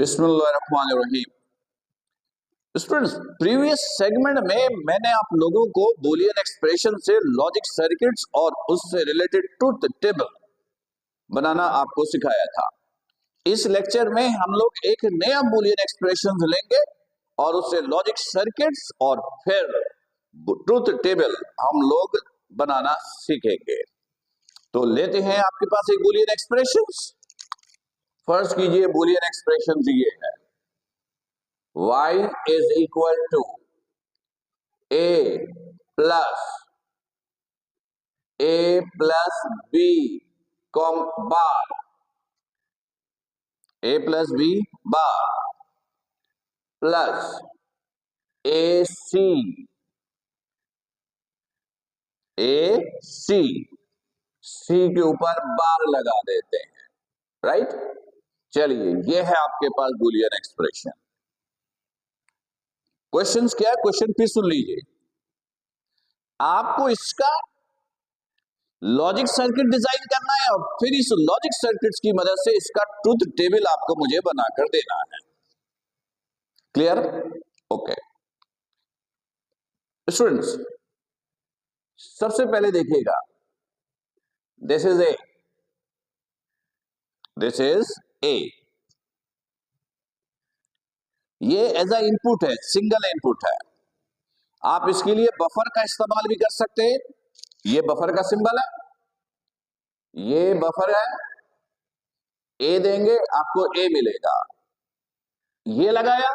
बिस्मिल्लाहिर्रहमानिर्रहीम। Students, previous segment में मैंने आप लोगों को बूलियन एक्सप्रेशन से लॉजिक सर्किट्स और उससे रिलेटेड ट्रुथ टेबल बनाना आपको सिखाया था। इस लेक्चर में हम लोग एक नया बूलियन एक्सप्रेशन लेंगे और उससे लॉजिक सर्किट्स और फिर ट्रुथ टेबल हम लोग बनाना सीखेंगे। तो लेते हैं आपके पास एक बूलियन एक्सप्रेशन। फर्स्ट कीजिए, बूलियन एक्सप्रेशन ये है y is equal to a plus b bar, a plus b bar plus ac c के ऊपर बार लगा देते हैं, राइट। चलिए, ये है आपके पास बूलियन एक्सप्रेशन। क्वेश्चंस क्या है, क्वेश्चन फिर सुन लीजिए। आपको इसका लॉजिक सर्किट डिजाइन करना है और फिर इस लॉजिक सर्किट्स की मदद से इसका ट्रुथ टेबल आपको मुझे बनाकर देना है। क्लियर? ओके स्टूडेंट्स, सबसे पहले देखिएगा, दिस इज ए, ये एज अ इनपुट है, सिंगल इनपुट है। आप इसके लिए बफर का इस्तेमाल भी कर सकते हैं। ये बफर का सिंबल है, ये बफर है, ए देंगे आपको ए मिलेगा। ये लगाया,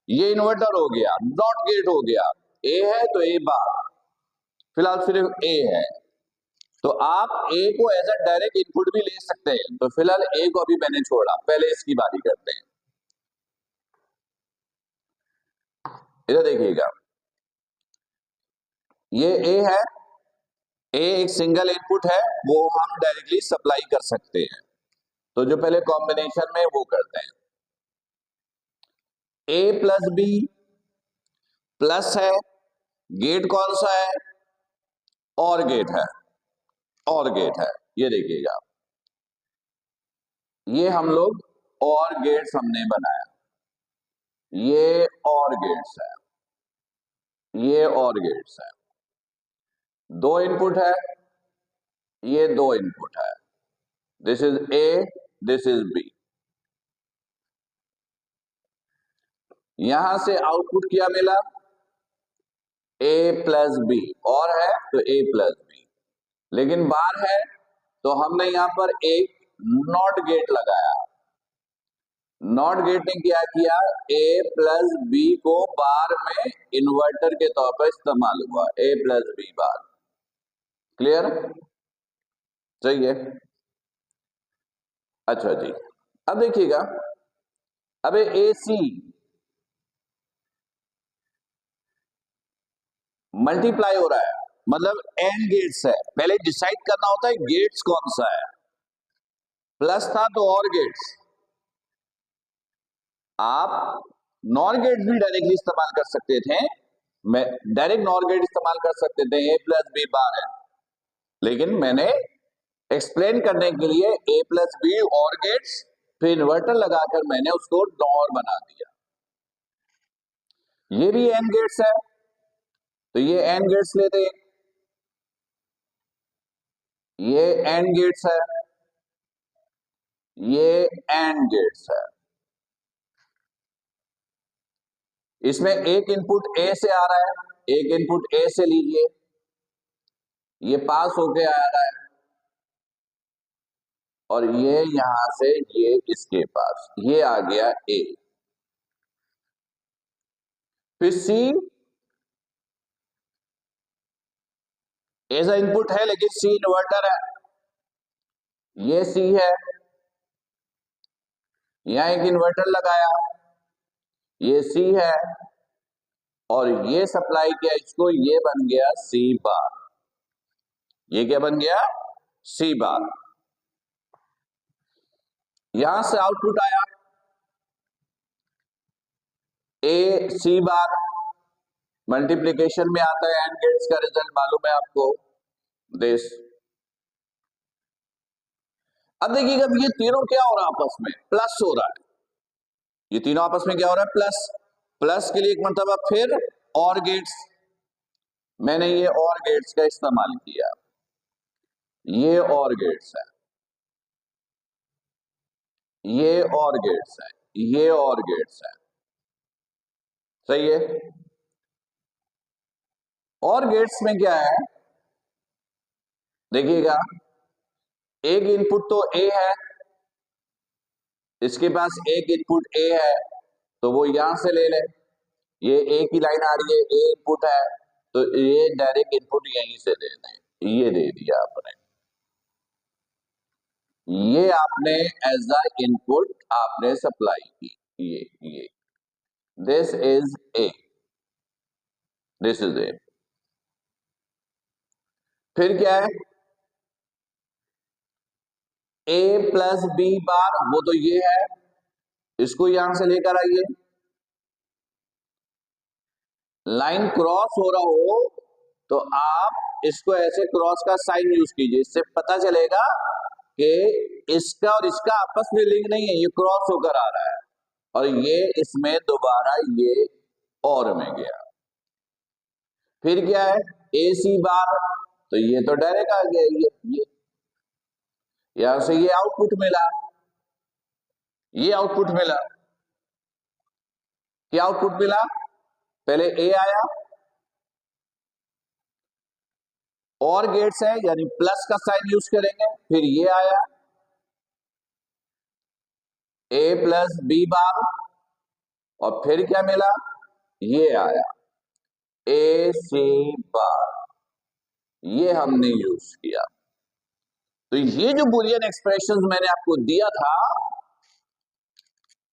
ये इन्वर्टर हो गया, नॉट गेट हो गया। ए है तो ए बार, फिलहाल सिर्फ ए है, तो आप ए को एज अ डायरेक्ट इनपुट भी ले सकते हैं। तो फिलहाल ए को अभी मैंने छोड़ा, पहले इसकी बारी करते हैं। इधर देखिएगा, ये ए है, ए एक सिंगल इनपुट है, वो हम डायरेक्टली सप्लाई कर सकते हैं। तो जो पहले कॉम्बिनेशन में वो करते हैं, ए प्लस बी प्लस है, गेट कौन सा है, और गेट है, और गेट है। ये देखिएगा, ये हम लोग और गेट्स हमने बनाया, ये और गेट्स है, ये और गेट्स है। दो इनपुट है, ये दो इनपुट है। This is A, this is B. यहां से आउटपुट क्या मिला, ए प्लस बी, और है तो ए प्लस बी। लेकिन बार है तो हमने यहां पर एक नॉट गेट लगाया। नॉट गेट ने क्या किया, ए प्लस बी को बार में इन्वर्टर के तौर पर इस्तेमाल हुआ, ए प्लस बी बार। क्लियर? सही है। अच्छा जी, अब देखिएगा, अब ए सी मल्टीप्लाई हो रहा है, मतलब एन गेट्स है। पहले डिसाइड करना होता है गेट्स कौन सा है। प्लस था तो और गेट्स, आप नॉर गेट भी डायरेक्टली इस्तेमाल कर सकते थे। मैं डायरेक्ट नॉर गेट इस्तेमाल कर सकते थे, ए प्लस बी बार है, लेकिन मैंने एक्सप्लेन करने के लिए ए प्लस बी और गेट्स फिर इन्वर्टर लगाकर मैंने उसको नॉर बना दिया। ये भी एन गेट्स है, तो ये एन गेट्स लेते, ये एन गेट्स है, ये एन गेट्स है। इसमें एक इनपुट ए से आ रहा है, एक इनपुट ए से लीजिए, ये पास होके आ रहा है, और ये यहां से ये इसके पास, ये आ गया ए। फिर सी एज अ इनपुट है, लेकिन सी इन्वर्टर है, ये सी है, यहां एक इन्वर्टर लगाया, ये सी है, और ये सप्लाई किया इसको, ये बन गया सी बार। ये क्या बन गया, सी बार। यहां से आउटपुट आया ए सी बार, मल्टीप्लीकेशन में आता है, एंड गेट्स का रिजल्ट मालूम है आपको, दिस। अब देखिएगा, ये तीनों क्या हो रहा है, आपस में प्लस हो रहा है। ये तीनों आपस में क्या हो रहा है, प्लस। प्लस के लिए एक मरतबा फिर और गेट्स, मैंने ये और गेट्स का इस्तेमाल किया, ये और गेट्स है, ये और गेट्स है, ये और गेट्स है, सही है। और गेट्स में क्या है, देखिएगा, एक इनपुट तो ए है, इसके पास एक इनपुट ए है, तो वो यहां से ले ले, ये ए की लाइन आ रही है, ए इनपुट है, तो ये डायरेक्ट इनपुट यहीं से दे दें, ये दे दिया आपने, ये आपने एज अ इनपुट आपने सप्लाई की, ये this is A, this is ए। फिर क्या है, ए प्लस बी बार, वो तो ये है, इसको यहां से लेकर आइए, लाइन क्रॉस हो रहा हो तो आप इसको ऐसे क्रॉस का साइन यूज कीजिए, इससे पता चलेगा कि इसका और इसका आपस में लिंक नहीं है, ये क्रॉस होकर आ रहा है, और ये इसमें दोबारा ये और में गया। फिर क्या है, ए सी बार, तो ये तो डायरेक्ट आ गया, ये यहां से ये आउटपुट मिला, ये आउटपुट मिला, क्या आउटपुट मिला, पहले ए आया, और गेट्स है यानी प्लस का साइन यूज करेंगे, फिर ये आया ए प्लस बी बार, और फिर क्या मिला, ये आया ए सी बार, ये हमने यूज किया। तो ये जो बुलियन एक्सप्रेशंस मैंने आपको दिया था,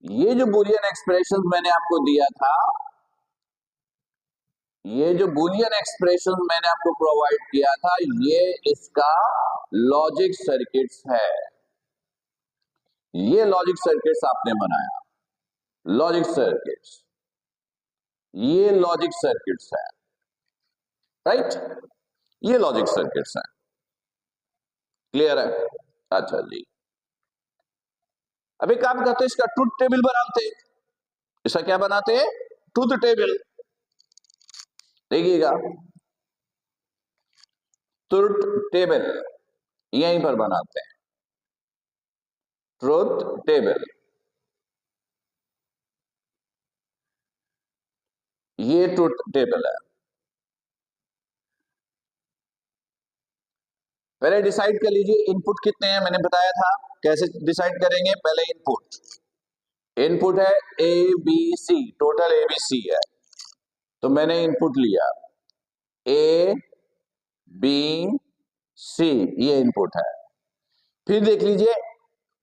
ये जो बुलियन एक्सप्रेशंस मैंने आपको दिया था, ये जो बुलियन एक्सप्रेशन मैंने आपको प्रोवाइड किया था, ये इसका लॉजिक सर्किट्स है, ये लॉजिक सर्किट्स आपने बनाया, लॉजिक सर्किट्स, ये लॉजिक सर्किट्स है, राइट, ये लॉजिक सर्किट्स है, क्लियर है। अच्छा जी, अभी काम करते हैं, इसका ट्रुथ टेबल बनाते, इसका क्या बनाते हैं, ट्रुथ टेबल, देखिएगा, ट्रुथ टेबल यहीं पर बनाते हैं, ट्रुथ टेबल, ये ट्रुथ टेबल है। पहले डिसाइड कर लीजिए इनपुट कितने हैं, मैंने बताया था कैसे डिसाइड करेंगे, पहले इनपुट, इनपुट है A B C, total A B C है, तो मैंने इनपुट लिया ए बी सी, ये इनपुट है। फिर देख लीजिए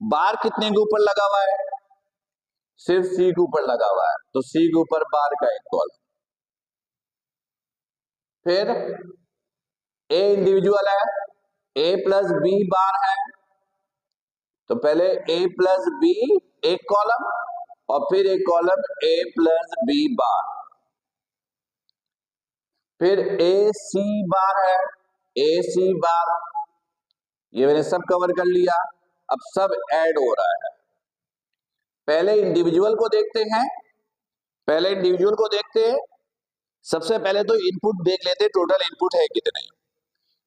बार कितने के ऊपर लगा हुआ है, सिर्फ सी के ऊपर लगा हुआ है, तो सी के ऊपर बार का एक कॉलम। फिर ए इंडिविजुअल है, ए प्लस बी बार है, तो पहले ए प्लस बी एक कॉलम, और फिर एक column A plus B bar, फिर ए सी बार है, ए सी बार, ये मैंने सब कवर कर लिया। अब सब ऐड हो रहा है, पहले इंडिविजुअल को देखते हैं, पहले इंडिविजुअल को देखते हैं, सबसे पहले तो इनपुट देख लेते हैं, टोटल इनपुट है कितने,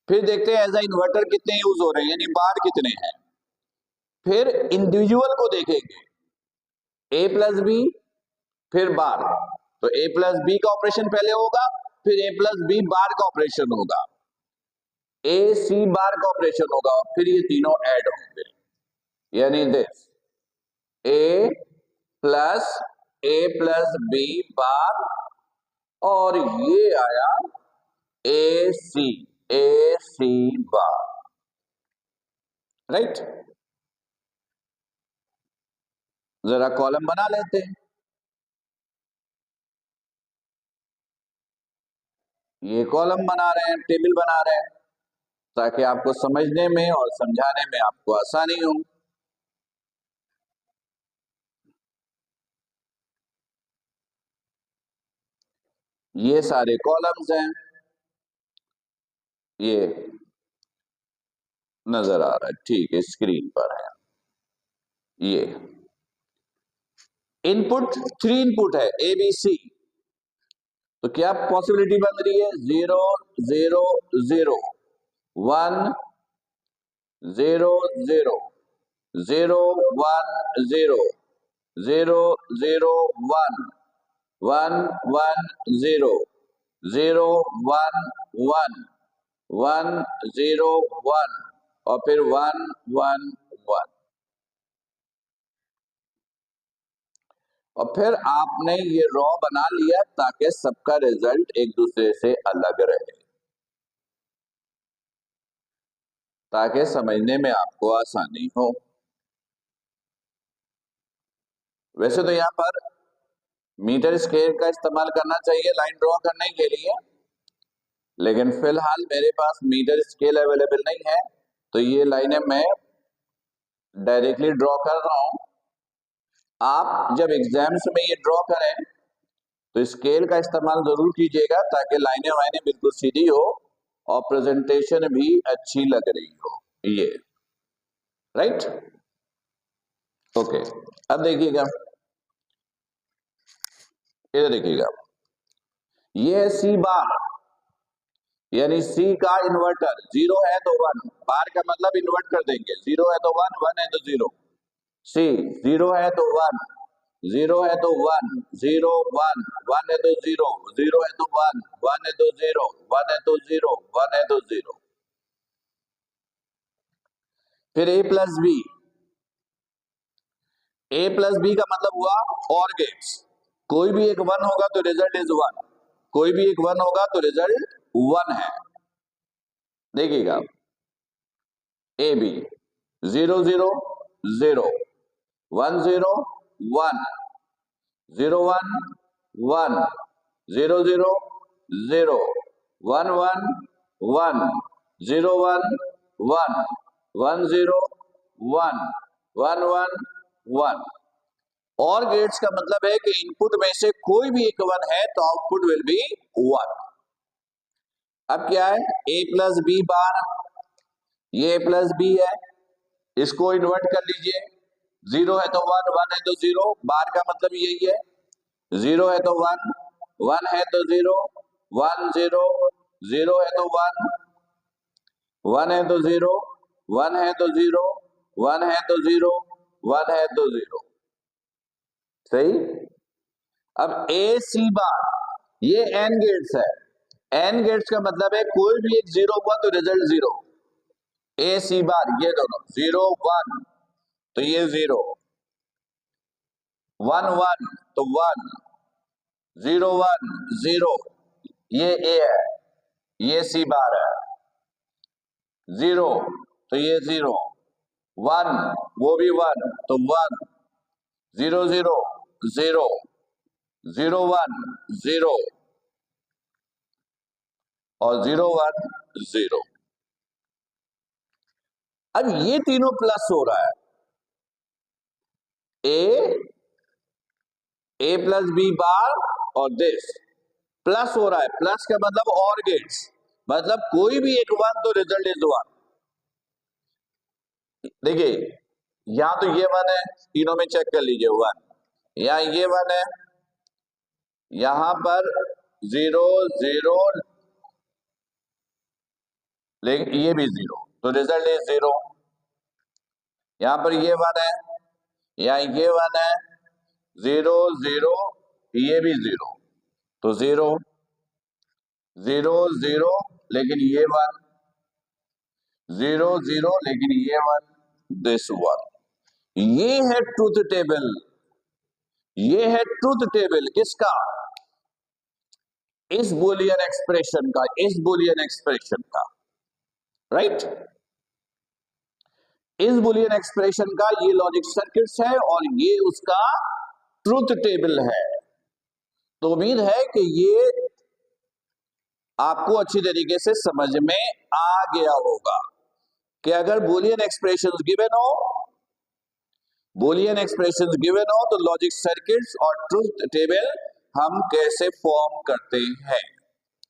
फिर देखते हैं एज ए इन्वर्टर कितने यूज हो रहे हैं, यानी बार कितने हैं, फिर इंडिविजुअल को देखेंगे, ए प्लस बी फिर बार, तो ए प्लस बी का ऑपरेशन पहले होगा, फिर ए प्लस बी बार का ऑपरेशन होगा, ए सी बार का ऑपरेशन होगा, और फिर ये तीनों ऐड होंगे, यानी this A plus B bar, और ये आया ए सी बार, राइट। जरा कॉलम बना लेते हैं, ये कॉलम बना रहे हैं, टेबल बना रहे हैं, ताकि आपको समझने में और समझाने में आपको आसानी हो। ये सारे कॉलम्स हैं, ये नजर आ रहा है, ठीक है, स्क्रीन पर है, ये इनपुट 3 इनपुट है ए बी सी, तो क्या पॉसिबिलिटी बन रही है 0 0 0 1 0 0 0 1 0 0 0 1 1 1 0 0 1 1 1 0 1 और फिर 1 1 1, और फिर आपने ये रॉ बना लिया ताकि सबका रिजल्ट एक दूसरे से अलग रहे, ताकि समझने में आपको आसानी हो। वैसे तो यहां पर मीटर स्केल का इस्तेमाल करना चाहिए लाइन ड्रॉ करने के लिए, लेकिन फिलहाल मेरे पास मीटर स्केल अवेलेबल नहीं है, तो ये लाइनें मैं डायरेक्टली ड्रॉ कर रहा हूं। आप जब एग्जाम्स में ये ड्रॉ करें तो स्केल का इस्तेमाल जरूर कीजिएगा ताकि लाइनें वाइनें बिल्कुल सीधी हो और प्रेजेंटेशन भी अच्छी लग रही हो। ये राइट, ओके। अब देखिएगा, इधर देखिएगा, ये है सी बार, यानी सी का इन्वर्टर। 0 है तो 1, बार का मतलब इन्वर्ट कर देंगे, 0 है तो 1, 1 है तो 0। सी 0 है तो 1, 0 है तो 1, 0 1, 1 है तो 0, 0 है तो 1, 1 है तो 0, 1 है तो 0, 1 है तो 0। फिर ए प्लस बी, ए प्लस बी का मतलब हुआ और गेट्स, कोई भी एक 1 होगा तो रिजल्ट इज 1, कोई भी एक 1 होगा तो रिजल्ट 1 है। देखिएगा ए बी 0 0 0 1 0 1 0 1 1 0 0 0 1 1 1 0 1 1 1 0 1 1 1 1। और गेट्स का मतलब है कि इनपुट में से कोई भी एक 1 है तो आउटपुट विल बी 1। अब क्या है, ए प्लस बी बार, ये ए प्लस बी है, इसको इन्वर्ट कर लीजिए। 0 है तो 1, 1 है तो 0, बार का मतलब यही है। 0 है तो 1, 1 है तो 0, 1 0, 0 है तो 1, 1 है तो 0, 1 है तो 0, 1 है तो 0, 1 है तो 0। सही। अब ए सी बार, ये एन गेट्स है, एन गेट्स का मतलब है कोई भी एक 0 हुआ तो रिजल्ट 0। ए सी बार ये दोनों 0 1 तो ये 0, 1 1 तो 1, 0 1 0 ये ए है, ये सी बार है। 0 तो ये 0, 1 वो भी 1 तो 1, 0 0 0 0 1 0 और 0 1 0। अब ये तीनों प्लस हो रहा है, ए प्लस बी बार और दिस प्लस हो रहा है। प्लस का मतलब और गेट्स, मतलब कोई भी एक 1 तो रिजल्ट इज 1। देखिए यहां तो ये 1 है, तीनों में चेक कर लीजिए 1, यहां ये 1 है, यहां पर 0 0, लेकिन ये भी 0 तो रिजल्ट इज 0। यहां पर ये 1 है, यहां ये 1 है, 0 0 ये भी 0 तो 0 0 0, लेकिन ये 1 0 0, लेकिन ये 1 दिस 1। ये है ट्रूथ टेबल, ये है ट्रूथ टेबल किसका, इस बुलियन एक्सप्रेशन का, इस बुलियन एक्सप्रेशन का। राइट, इस बुलियन एक्सप्रेशन का ये लॉजिक सर्किट्स है और ये उसका ट्रूथ टेबल है। तो उम्मीद है कि ये आपको अच्छी तरीके से समझ में आ गया होगा कि अगर बुलियन एक्सप्रेशंस गिवन हो, बुलियन एक्सप्रेशंस गिवन हो तो लॉजिक सर्किट्स और ट्रूथ टेबल हम कैसे फॉर्म करते हैं।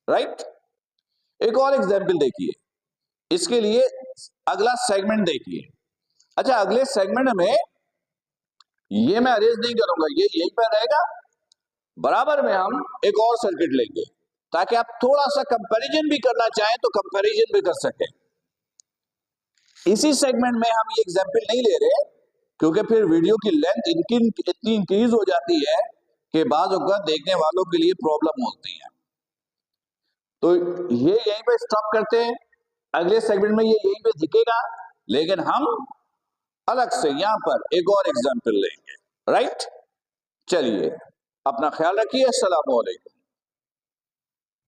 राइट, एक और एग्जांपल देखिए, इसके लिए अगला सेगमेंट देखिए। अच्छा, अगले सेगमेंट में ये मैं अरेंज नहीं करूंगा, ये यहीं पर रहेगा। बराबर में हम एक और सर्किट लेंगे ताकि आप थोड़ा सा कंपैरिजन भी करना चाहें तो कंपैरिजन भी कर सकें। इसी सेगमेंट में हम ये एग्जाम्पल नहीं ले रहे क्योंकि फिर वीडियो की लेंथ इतनी इंक्रीज हो जाती है कि बाज़ औक़ात देखने वालों के लिए प्रॉब्लम होती है। तो ये यहीं पे स्टॉप करते हैं, अगले सेगमेंट में ये यहीं पे दिखेगा, लेकिन हम अलग से यहां पर एक और एग्जाम्पल लेंगे। राइट, चलिए अपना ख्याल रखिए। अस्सलाम वालेकुम।